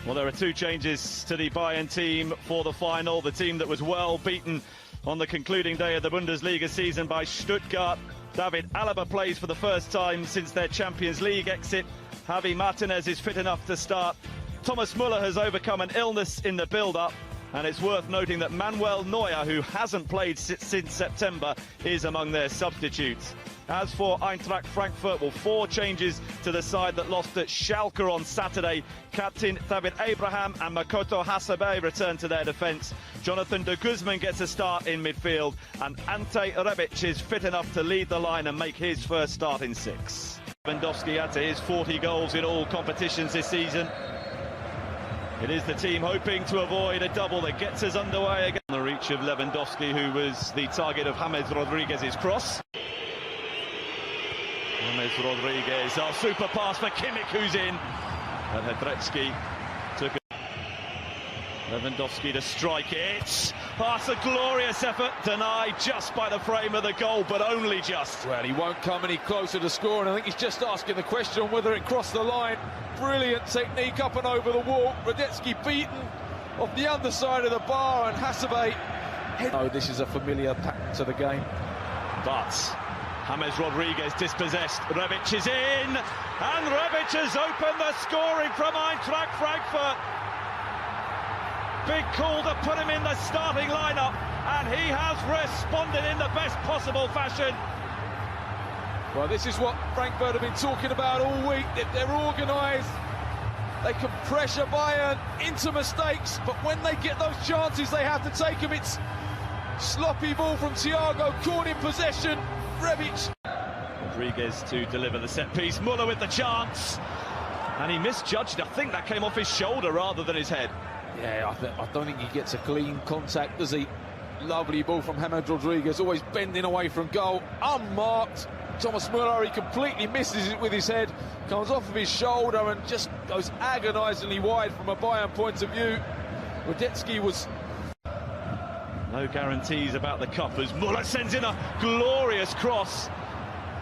Well, there are two changes to the Bayern team for the final. The team that was well beaten on the concluding day of the Bundesliga season by Stuttgart. David Alaba plays for the first time since their Champions League exit. Javi Martinez is fit enough to start. Thomas Müller has overcome an illness in the build-up. And it's worth noting that Manuel Neuer, who hasn't played since September, is among their substitutes. As for Eintracht Frankfurt, well, 4 changes to the side that lost at Schalke on Saturday. Captain David Abraham and Makoto Hasebe return to their defence. Jonathan de Guzman gets a start in midfield, and Ante Rebic is fit enough to lead the line and make his first start in 6. Lewandowski adds to his 40 goals in all competitions this season. It is the team hoping to avoid a double that gets us underway again. The reach of Lewandowski, who was the target of James Rodriguez's cross. James Rodriguez, our super pass for Kimmich, who's in. And Hedrecki took it. Lewandowski to strike it. That's a glorious effort, denied just by the frame of the goal, but only just. Well, he won't come any closer to scoring. I think he's just asking the question on whether it crossed the line. Brilliant technique up and over the wall. Hedrecki beaten off the underside of the bar, and Hasebe. Oh, this is a familiar pattern to the game. But James Rodriguez dispossessed. Rebic is in, and Rebic has opened the scoring from Eintracht Frankfurt. Big call to put him in the starting lineup, and he has responded in the best possible fashion. Well, this is what Frankfurt have been talking about all week, that they're organised, they can pressure Bayern into mistakes, but when they get those chances, they have to take them. It's sloppy ball from Thiago, caught in possession, Rebic. Rodriguez to deliver the set piece, Müller with the chance, and he misjudged. I think that came off his shoulder rather than his head. Yeah, I don't think he gets a clean contact, does he? Lovely ball from James Rodriguez, always bending away from goal, unmarked. Thomas Müller, he completely misses it with his head, comes off of his shoulder and just goes agonisingly wide from a Bayern point of view. Hedrecki was... No guarantees about the cup as Müller sends in a glorious cross,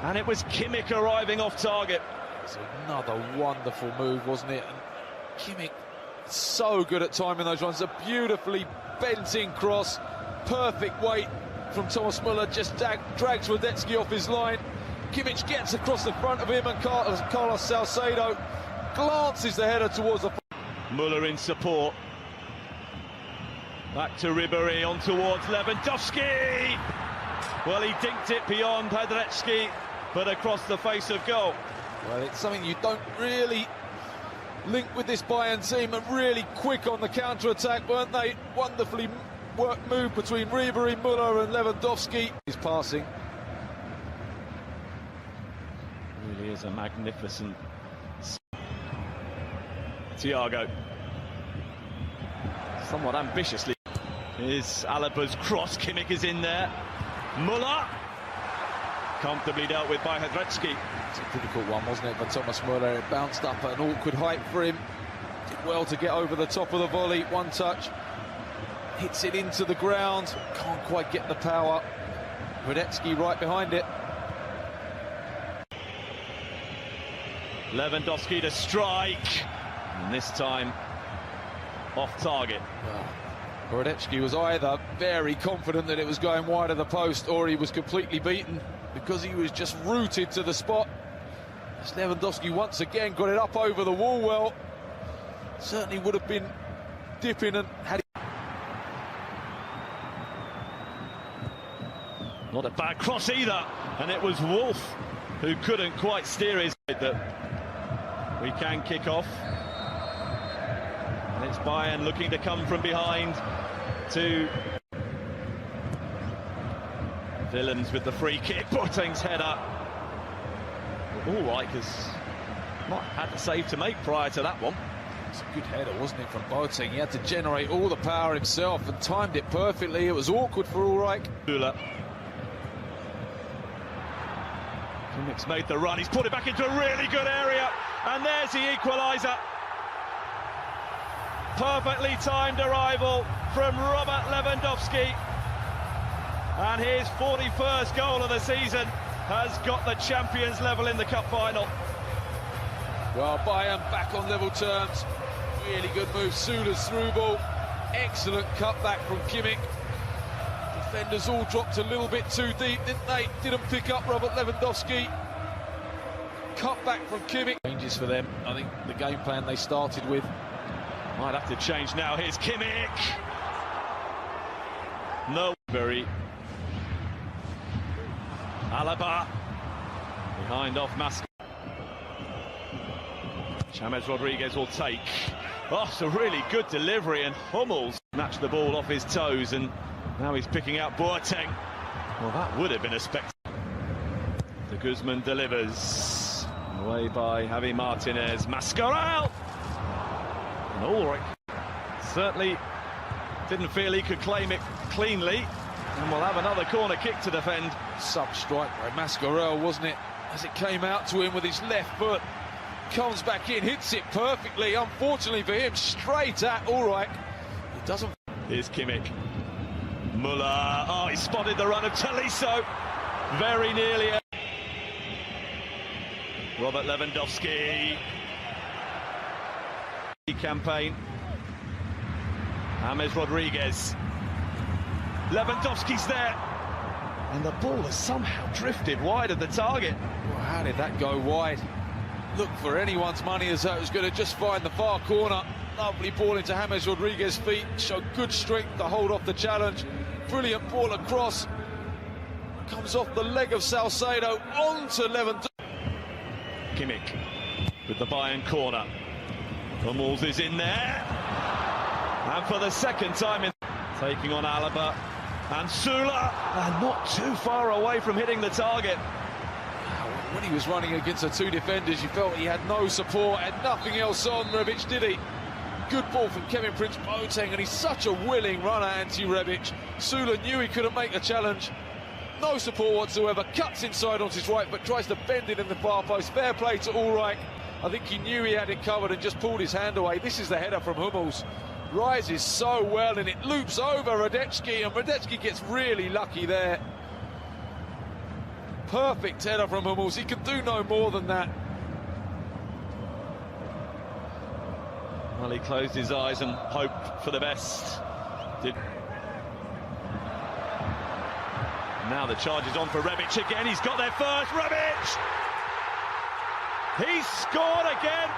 and it was Kimmich arriving off target. It's another wonderful move, wasn't it? And Kimmich, so good at timing those runs. A beautifully bent-in cross, perfect weight from Thomas Müller, just drags Hedrecki off his line. Kimmich gets across the front of him, and Carlos Salcedo glances the header towards the... Müller in support. Back to Ribéry, on towards Lewandowski. Well, he dinked it beyond Hedrecki, but across the face of goal. Well, it's something you don't really link with this Bayern team, and really quick on the counter-attack, weren't they? Wonderfully worked move between Ribéry, Müller and Lewandowski. He's passing. Really is a magnificent... Thiago. Somewhat ambitiously. Is Alaba's cross, Kimmich is in there. Müller. Comfortably dealt with by Hedrecki. It's a difficult one, wasn't it, for Thomas Müller? It bounced up at an awkward height for him. Did well to get over the top of the volley. One touch. Hits it into the ground. Can't quite get the power. Hedrecki right behind it. Lewandowski to strike. And this time off target. Well, Hedrecki was either very confident that it was going wide of the post, or he was completely beaten because he was just rooted to the spot. As Lewandowski once again got it up over the wall, well, certainly would have been dipping and had it. Not a bad cross either, and it was Wolf who couldn't quite steer his head. That we can kick off. And it's Bayern looking to come from behind to Willems with the free kick. Boateng's header. All right, because not had the save to make prior to that one. It's a good header, wasn't it, from Boateng? He had to generate all the power himself and timed it perfectly. It was awkward for Ulreich. Kimmich's made the run. He's put it back into a really good area, and there's the equaliser. Perfectly timed arrival from Robert Lewandowski, and his 41st goal of the season has got the Champions level in the cup final. Well, Bayern back on level terms Really good move, Sula's through ball. Excellent cutback from Kimmich. Defenders all dropped a little bit too deep, didn't they? Didn't pick up Robert Lewandowski. Cutback from Kimmich. Changes for them. I think the game plan they started with might have to change now. Here's Kimmich. No, very. Alaba behind off Masco. James Rodriguez will take. Oh, it's a really good delivery, and Hummels snatched the ball off his toes, and now he's picking out Boateng. Well, that would have been a spectacle. De Guzman delivers. Away by Javi Martinez. Mascarell! And Ulrich certainly didn't feel he could claim it cleanly. And we'll have another corner kick to defend. Sub-strike by Mascarell, wasn't it? As it came out to him with his left foot. Comes back in, hits it perfectly. Unfortunately for him, straight at Ulrich. It doesn't... Here's Kimmich. Muller. Oh, he spotted the run of Tolisso. Very nearly. Robert Lewandowski. Campaign. James Rodriguez. Lewandowski's there. And the ball has somehow drifted wide of the target. Well, how did that go wide? Look for anyone's money as that was going to just find the far corner. Lovely ball into James Rodriguez's feet. Showed good strength to hold off the challenge. Brilliant ball across. Comes off the leg of Salcedo onto Lewandowski. Kimmich with the Bayern corner. Hummels is in there. And for the second time in taking on Alaba. And Sula, and not too far away from hitting the target. When he was running against the two defenders, you felt he had no support, had nothing else on Rebic, did he? Good ball from Kevin Prince Boateng, and he's such a willing runner, anti-Rebic. Sula knew he couldn't make the challenge. No support whatsoever, cuts inside onto his right, but tries to bend it in the far post. Fair play to Ulrich. I think he knew he had it covered and just pulled his hand away. This is the header from Hummels. Rises so well, and it loops over Radetzky, and Radetzky gets really lucky there. Perfect header from Hummels. He could do no more than that. Well, he closed his eyes and hoped for the best. Now the charge is on for Rebic again. He's got there first. Rebic! He's scored again.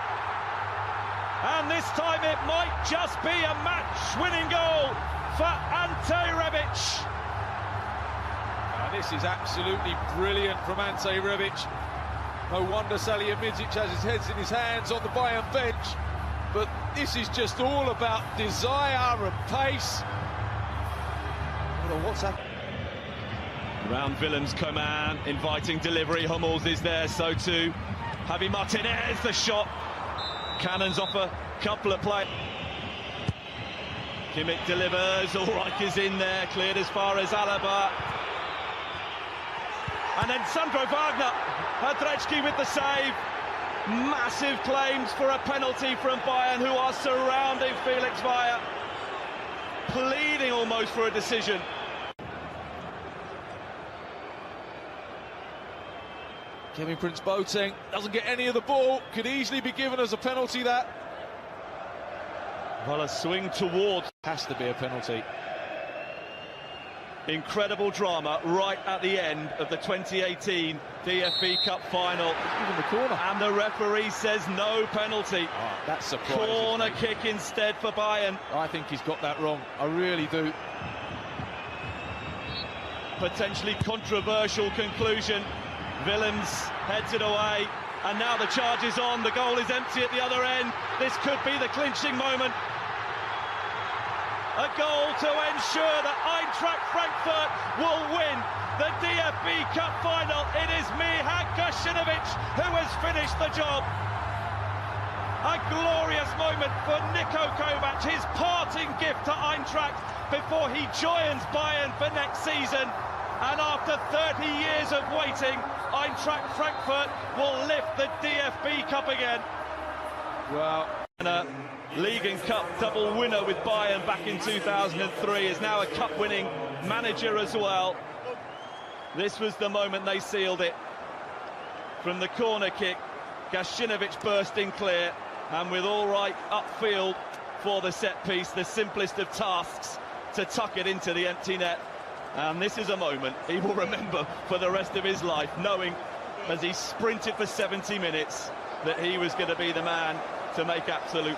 And this time it might just be a match-winning goal for Ante Rebic. This is absolutely brilliant from Ante Rebic. No wonder Salihamidzic has his head in his hands on the Bayern bench. But this is just all about desire and pace. What's happening? Around Willem's command, inviting delivery. Hummels is there, so too Javi Martinez, the shot. Cannons off a couple of plays. Kimmich delivers. Ulrich is in there, cleared as far as Alaba. And then Sandro Wagner, Radetzky with the save. Massive claims for a penalty from Bayern, who are surrounding Felix Weyer, pleading almost for a decision. Kevin Prince Boateng doesn't get any of the ball, could easily be given as a penalty that. Well, a swing towards. Has to be a penalty. Incredible drama right at the end of the 2018 DFB Cup final. Even the corner. And the referee says no penalty. Oh, that's surprising. Corner kick instead for Bayern. I think he's got that wrong. I really do. Potentially controversial conclusion. Willems heads it away. And now the charge is on. The goal is empty at the other end. This could be the clinching moment. A goal to ensure that Eintracht Frankfurt will win the DFB Cup final. It is Michał Gaszynowicz who has finished the job. A glorious moment for Niko Kovac, his parting gift to Eintracht before he joins Bayern for next season. And after 30 years of waiting, Eintracht Frankfurt will lift the DFB Cup again. Well, League and Cup double winner with Bayern back in 2003, is now a cup-winning manager as well. This was the moment they sealed it. From the corner kick, Gaszynowicz bursting clear. and with all right upfield for the set piece, the simplest of tasks to tuck it into the empty net. And this is a moment he will remember for the rest of his life, knowing as he sprinted for 70 minutes that he was going to be the man to make absolute